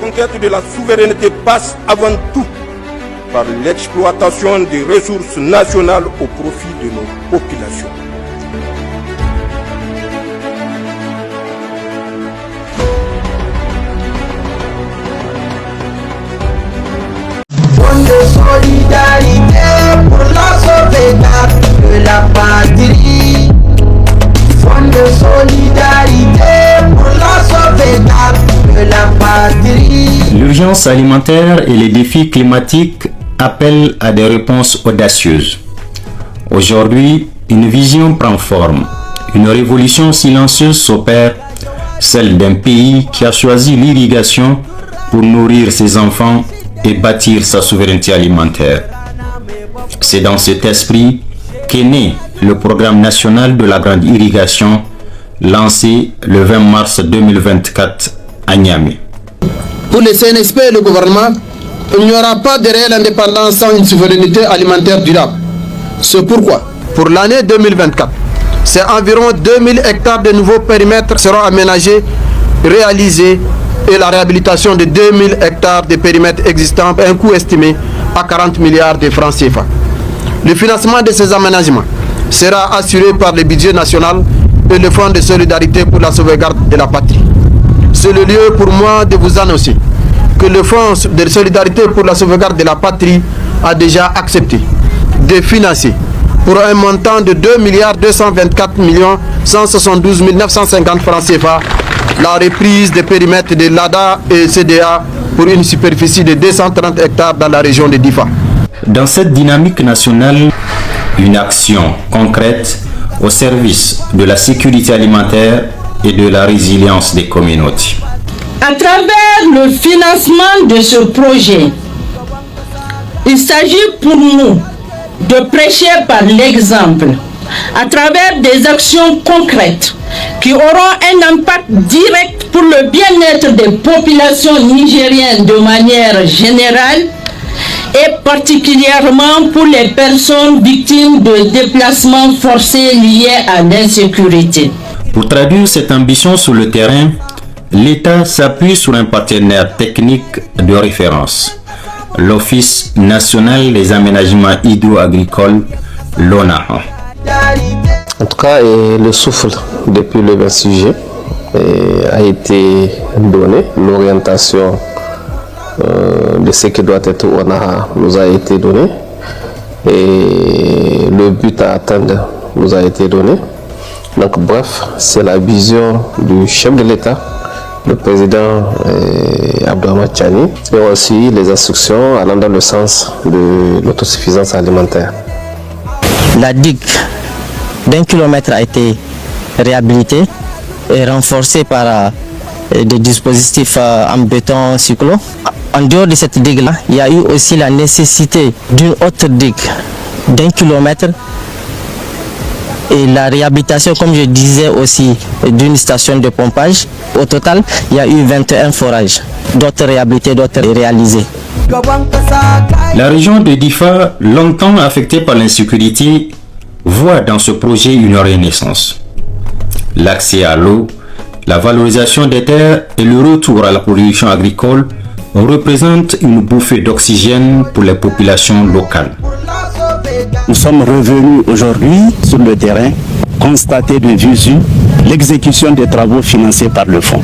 conquête de la souveraineté passe avant tout par l'exploitation des ressources nationales au profit de nos populations. Fonds de solidarité pour la sauvegarde de la patrie. Fonds de solidarité pour la sauvegarde de la patrie. L'urgence alimentaire et les défis climatiques appellent à des réponses audacieuses. Aujourd'hui, une vision prend forme. Une révolution silencieuse s'opère, celle d'un pays qui a choisi l'irrigation pour nourrir ses enfants et bâtir sa souveraineté alimentaire. C'est dans cet esprit qu'est né le programme national de la grande irrigation lancé le 20 mars 2024 à Niamey. Pour le CNSP et le gouvernement, il n'y aura pas de réelle indépendance sans une souveraineté alimentaire durable. C'est pourquoi, pour l'année 2024, c'est environ 2000 hectares de nouveaux périmètres seront aménagés, réalisés, et la réhabilitation de 2000 hectares de périmètres existants à un coût estimé à 40 milliards de francs CFA. Le financement de ces aménagements sera assuré par le budget national et le Fonds de solidarité pour la sauvegarde de la patrie. C'est le lieu pour moi de vous annoncer que le Fonds de solidarité pour la sauvegarde de la patrie a déjà accepté de financer pour un montant de 2 224 172 950 francs CFA la reprise des périmètres de l'ADA et CDA pour une superficie de 230 hectares dans la région de Difa. Dans cette dynamique nationale, une action concrète au service de la sécurité alimentaire et de la résilience des communautés. À travers le financement de ce projet, il s'agit pour nous de prêcher par l'exemple à travers des actions concrètes qui auront un impact direct pour le bien-être des populations nigériennes de manière générale et particulièrement pour les personnes victimes de déplacements forcés liés à l'insécurité. Pour traduire cette ambition sur le terrain, l'État s'appuie sur un partenaire technique de référence, l'Office national des aménagements hydro-agricoles, l'ONAHA. En tout cas, le souffle depuis le 26 juillet a été donné. L'orientation de ce qui doit être ONAHA nous a été donné. Et le but à atteindre nous a été donné. Donc bref, c'est la vision du chef de l'État, le président Abdourahmane Tchani, et aussi les instructions allant dans le sens de l'autosuffisance alimentaire. La digue d'1 kilomètre a été réhabilitée et renforcée par des dispositifs en béton cyclo. En dehors de cette digue-là, il y a eu aussi la nécessité d'une autre digue d'1 kilomètre et la réhabilitation, comme je disais aussi, d'une station de pompage. Au total, il y a eu 21 forages, d'autres réhabilités, d'autres réalisés. La région de Difa, longtemps affectée par l'insécurité, voit dans ce projet une renaissance. L'accès à l'eau, la valorisation des terres et le retour à la production agricole représentent une bouffée d'oxygène pour les populations locales. Nous sommes revenus aujourd'hui sur le terrain constater de visu l'exécution des travaux financés par le fonds.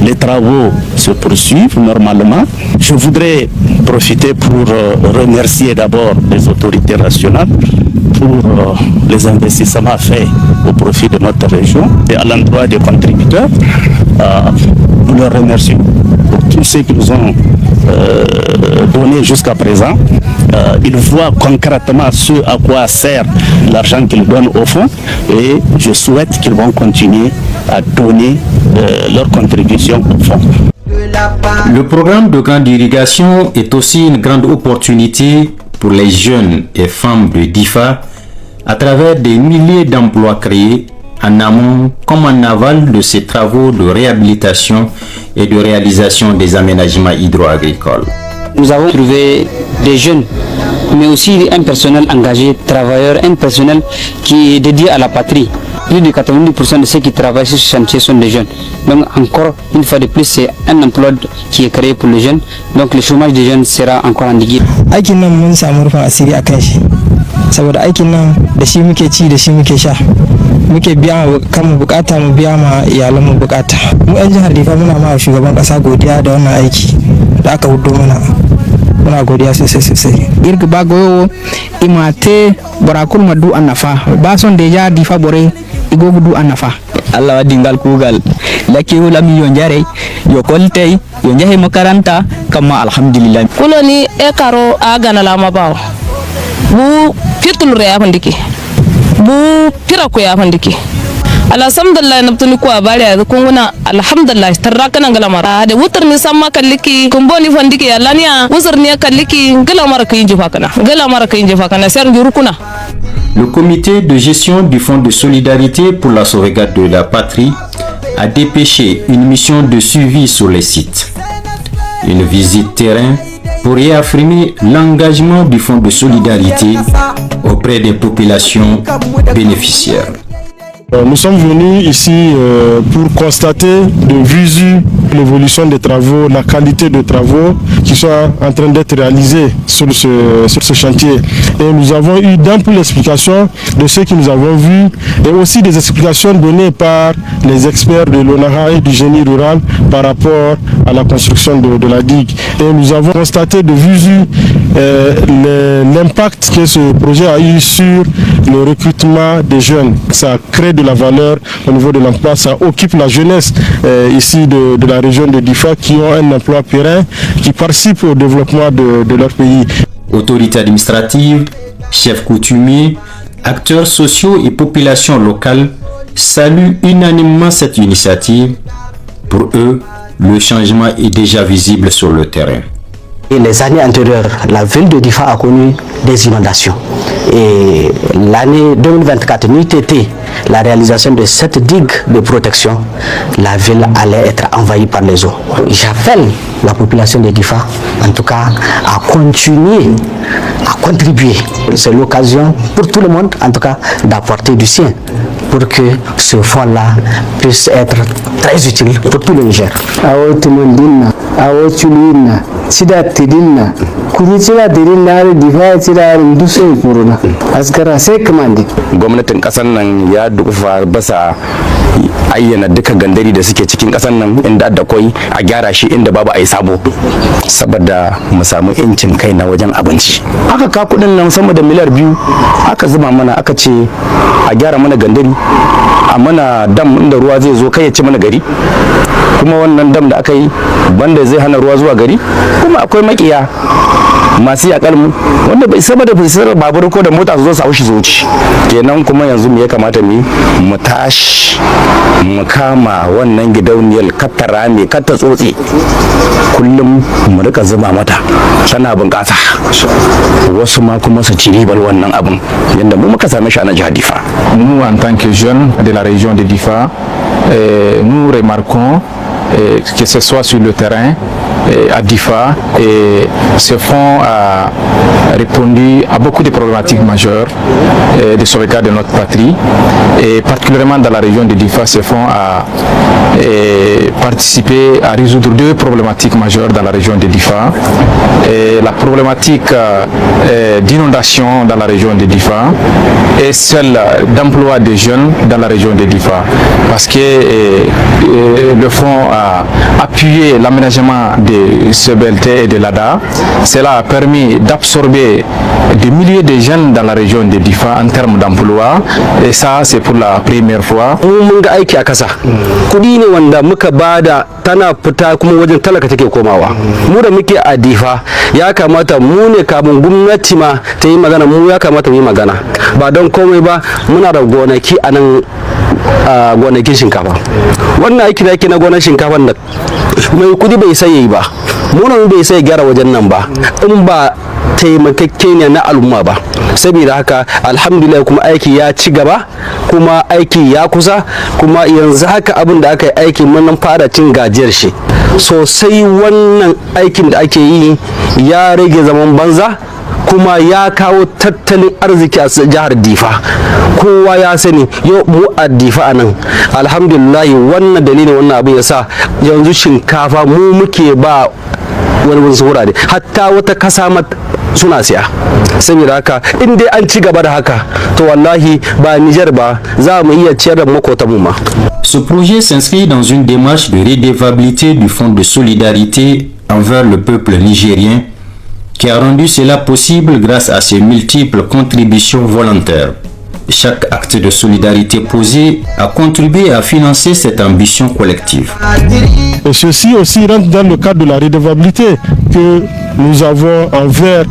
Les travaux se poursuivent normalement. Je voudrais profiter pour remercier d'abord les autorités nationales pour les investissements faits au profit de notre région et à l'endroit des contributeurs. Nous leur remercions pour tout ce qu'ils nous ont donné jusqu'à présent. Ils voient concrètement ce à quoi sert l'argent qu'ils donnent au fonds et je souhaite qu'ils vont continuer à donner leur contribution au fonds. Le programme de grande irrigation est aussi une grande opportunité pour les jeunes et femmes de Difa à travers des milliers d'emplois créés en amont comme en aval de ces travaux de réhabilitation et de réalisation des aménagements hydro-agricoles. Nous avons trouvé des jeunes, mais aussi un personnel engagé, travailleur, un personnel qui est dédié à la patrie. plus de 90% de ceux qui travaillent sur ce chantier sont des jeunes. Donc encore une fois de plus, c'est un emploi qui est créé pour les jeunes. Donc le chômage des jeunes sera encore endigué. Aikin nan mun samu rufin asiri a kan shi saboda aikin nan da shi muke ci da shi muke sha muke biya kanmu bukata mu biya ma iyalanmu bukata. Mu yan jihar Difa muna ma shugaban kasa godiya da wannan aiki da aka hudo mana. Muna godiya sosai. Irga ba goyo imate barakul madu annafa ba son deja Difa bore igogu du annafa. Allah dingal kugal laki ula million jare yo kolte yo njahe makaranta kama alhamdulillah kuloni e karo agana la mabaw bu fitul re afandiki bu pira ko afandiki alhamdulillah nabtuni ko bari kunguna alhamdulillah tarrakana ngalamara de wutar ni samma kalliki kumboni fandiki yallania wusar ni kalliki ngalamara kayinji fakana ser njurukuna. Le comité de gestion du Fonds de solidarité pour la sauvegarde de la patrie a dépêché une mission de suivi sur les sites. Une visite terrain pour réaffirmer l'engagement du Fonds de solidarité auprès des populations bénéficiaires. Nous sommes venus ici pour constater de visu l'évolution des travaux, la qualité des travaux qui sont en train d'être réalisés sur ce chantier. Et nous avons eu d'amples explications de ce que nous avons vu et aussi des explications données par les experts de l'ONAHA et du génie rural par rapport à la construction de la digue. Et nous avons constaté de visu l'impact que ce projet a eu sur le recrutement des jeunes. Ça crée de la valeur au niveau de l'emploi, ça occupe la jeunesse ici de la région de Difa qui ont un emploi pérenne, qui participent au développement de leur pays. Autorités administratives, chefs coutumiers, acteurs sociaux et populations locales saluent unanimement cette initiative. Pour eux, le changement est déjà visible sur le terrain. Et les années antérieures, la ville de Difa a connu des inondations. Et l'année 2024 n'eût été la réalisation de cette digue de protection, la ville allait être envahie par les eaux. J'appelle la population de Difa, en tout cas, à continuer à contribuer. C'est l'occasion pour tout le monde, en tout cas, d'apporter du sien pour que ce fonds-là puisse être très utile pour tout le Niger. Gwamnatin kasar nan ya dukufa basa ayyana duka gandari da suke cikin kasar nan inda da koi a gyara shi inda babu ai sabo saboda mu samu incin kai na wajen abinci. Aka ka kudin nan sama da miliyar 2 aka zuba mana aka ce a gyara mana gandari a mana dam inda ruwa zai zo kai ya ci mana gari. Kuma wannan dam da aka yi banda zai hana ruwa zuwa gari kuma akwai makiya masu yakar mu wanda bai saba da fisar babur ko da mota su zo su haushi zuci kenan kuma yanzu me ya kamata mu tashi mu kama wannan gidauniyar kattara ne katta tsotsi kullum mu rika zuba mata tana bunƙasa wasu ma kuma su ci ribar wannan abin yanda mu muka same shi a jihar Difa. Nous en tant que jeunes de la région de Difa, nous remarquons que ce soit sur le terrain à Difa, et ce fonds a répondu à beaucoup de problématiques majeures de sauvegarde de notre patrie, et particulièrement dans la région de Difa, ce fonds a participé à résoudre 2 problématiques majeures dans la région de Difa. Et la problématique d'inondation dans la région de Difa et celle d'emploi des jeunes dans la région de Difa, parce que le fonds a appuyé l'aménagement de CBLT et de l'ADA. Cela a permis d'absorber des milliers de jeunes dans la région de Difa en termes d'emploi, et ça c'est pour la première fois. Mun ga aiki a kasa kudi ne wanda muka bada tana fita kuma wajen talaka take komawa. Mu da muke a Difa ya kamata mu ne kamun gwamnati ma ta yi magana, mu ya kamata mu yi magana ba don komai ba. Muna da gonaki a nan gonakin shinkafa. Wannan aiki da yake na gonar shinkafa nan mai kudi bai sai yi ba, munan bai sai gyara wajen nan ba in ba taimakekeniya na al'umma ba. Saboda haka alhamdulillah kuma aiki ya ci gaba, kuma aiki ya kusa, kuma yanzu haka abin da aka yi aiki mun fara cin gajiyar shi sosai. Wannan aikin da ake yi ya rage zaman banza kuma ya kawo tattalin arziki a jihar Difa. Kowa ya sani yau mu a Difa anan alhamdulillah wannan dalilin wannan abin yasa yanzu shinkafa mu muke ba wani wurare hatta wata kasa suna siya. Saboda haka in dai an ci gaba da haka to wallahi ba Niger ba za mu iya ciyar da makotan mu ma. Ce projet s'inscrit dans une démarche de redevabilité du Fonds de solidarité envers le peuple nigérien qui a rendu cela possible grâce à ses multiples contributions volontaires. Chaque acte de solidarité posé a contribué à financer cette ambition collective. Et ceci aussi rentre dans le cadre de la redevabilité que nous avons envers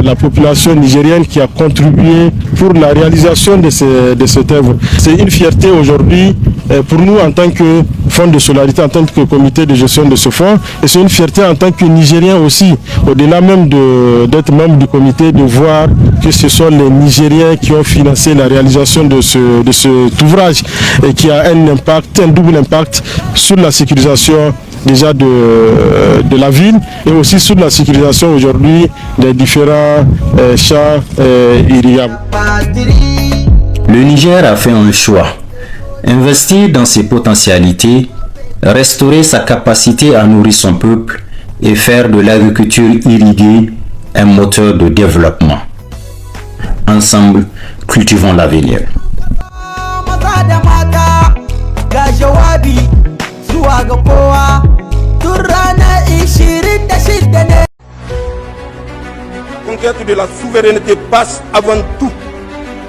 la population nigérienne qui a contribué pour la réalisation de cette œuvre. C'est une fierté aujourd'hui pour nous en tant que fonds de solidarité, en tant que comité de gestion de ce fonds, et c'est une fierté en tant que Nigérien aussi, au-delà même d'être membre du comité, de voir que ce sont les Nigériens qui ont financé la réalisation de cet ouvrage et qui a un double impact sur la sécurisation déjà de la ville et aussi sur la sécurisation aujourd'hui des différents champs irrigables. Le Niger a fait un choix. Investir dans ses potentialités, restaurer sa capacité à nourrir son peuple et faire de l'agriculture irriguée un moteur de développement. Ensemble, cultivons l'avenir. La conquête de la souveraineté passe avant tout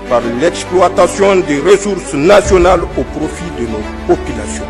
par l'exploitation des ressources nationales au profit de nos populations.